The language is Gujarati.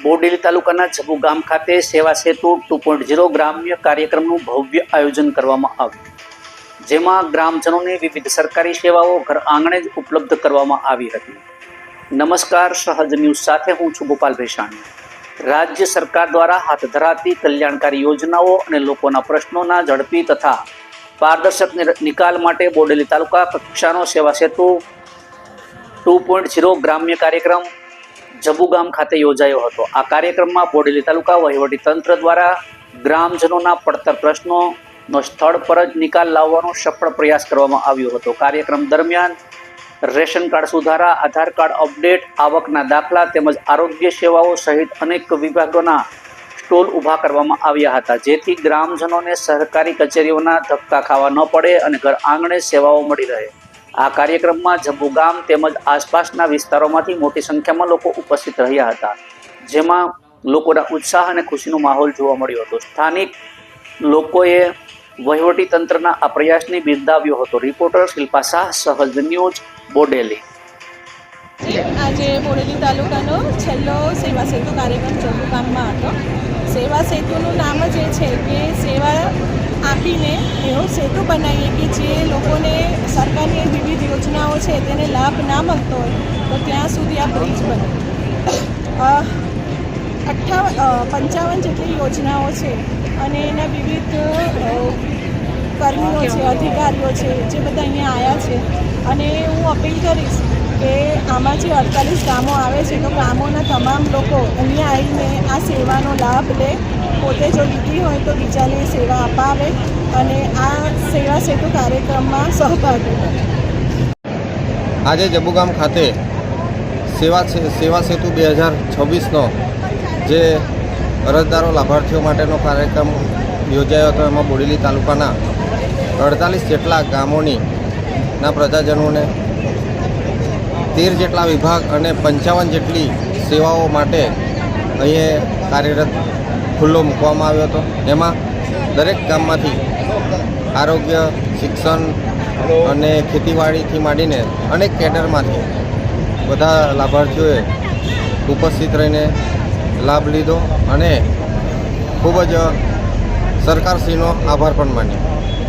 બોડેલી તાલુકાના જબુ ગામ ખાતે સેવા સેતુ 2.0 ગ્રામ્ય કાર્યક્રમનું ભવ્ય આયોજન કરવામાં આવ્યું, જેમાં ગ્રામજનોને વિવિધ સરકારી સેવાઓ ઘર આંગણે જ ઉપલબ્ધ કરવામાં આવી હતી. નમસ્કાર, સહજ ન્યૂઝ સાથે હું છું ગોપાલ ભેસાણી. રાજ્ય સરકાર દ્વારા હાથ ધરાતી કલ્યાણકારી યોજનાઓ અને લોકોના પ્રશ્નોના ઝડપી તથા પારદર્શક નિકાલ માટે બોડેલી તાલુકા કક્ષાનો સેવા સેતુ 2.0 ગ્રામ્ય કાર્યક્રમ જબુ ગામ ખાતે યોજાયો હતો. આ કાર્યક્રમમાં બોડેલી તાલુકા વહીવટી તંત્ર દ્વારા ગ્રામજનોના પડતર પ્રશ્નોનો સ્થળ પર જ નિકાલ લાવવાનો સફળ પ્રયાસ કરવામાં આવ્યો હતો. કાર્યક્રમ દરમિયાન રેશન કાર્ડ સુધારા, આધાર કાર્ડ અપડેટ, આવકના દાખલા તેમજ આરોગ્ય સેવાઓ સહિત અનેક વિભાગોના સ્ટોલ ઊભા કરવામાં આવ્યા હતા, જેથી ગ્રામજનોને સરકારી કચેરીઓના ધક્કા ખાવા ન પડે અને ઘર આંગણે સેવાઓ મળી રહે. આ કાર્યક્રમમાં જબુ ગામ તેમજ આસપાસના વિસ્તારોમાંથી મોટી સંખ્યામાં લોકો ઉપસ્થિત રહ્યા હતા, જેમાં લોકોના ઉત્સાહ અને ખુશીનો માહોલ જોવા મળ્યો હતો. સ્થાનિક લોકોએ વહીવટી તંત્રના આ પ્રયાસને બિરદાવ્યો હતો. રિપોર્ટર શિલ્પા શાહ, સહજ ન્યૂઝ, બોડેલી. આજે બોડેલી તાલુકાનો છેલ્લો સેવા સેતુ કાર્યક્રમ જબુ ગામમાં હતો. સેવા સેતુનું નામ જ એ છે કે સેવા આપીને એવો સેતુ બનાવીએ કે જે લોકોને સરકારની વિવિધ યોજનાઓ છે તેને લાભ ના મળતો હોય તો ત્યાં સુધી આ બ્રિજ બને. 55 જેટલી યોજનાઓ છે અને એના વિવિધ કર્મીઓ છે, અધિકારીઓ છે, જે બધા અહીંયા આવ્યા છે. અને હું અપીલ કરીશ કે આમાં જે 48 ગામો આવે છે તો ગામોના તમામ લોકો અહીંયા આવીને આ સેવાનો લાભ લે, પોતે જો લીધી હોય તો બીજાને સેવા અપાવે અને આ સેવા સેતુ કાર્યક્રમમાં સહભાગી બને. આજે જબુ ગામ ખાતે સેવા સેતુ 2026નો જે અરજદારો લાભાર્થીઓ માટેનો કાર્યક્રમ યોજાયો હતો, એમાં બોડેલી તાલુકાના 48 જેટલા ગામોના પ્રજાજનોને 13 જેટલા વિભાગ અને 55 જેટલી સેવાઓ માટે અહીંયા કાર્યરત ખુલ્લો મૂકવામાં આવ્યો હતો. એમાં દરેક ગામમાંથી આરોગ્ય, શિક્ષણ અને ખેતીવાડીથી માંડીને અનેક કેડરમાંથી બધા લાભાર્થીઓએ ઉપસ્થિત રહીને લાભ લીધો અને ખૂબ જ સરકારશ્રીનો આભાર પણ માન્યો.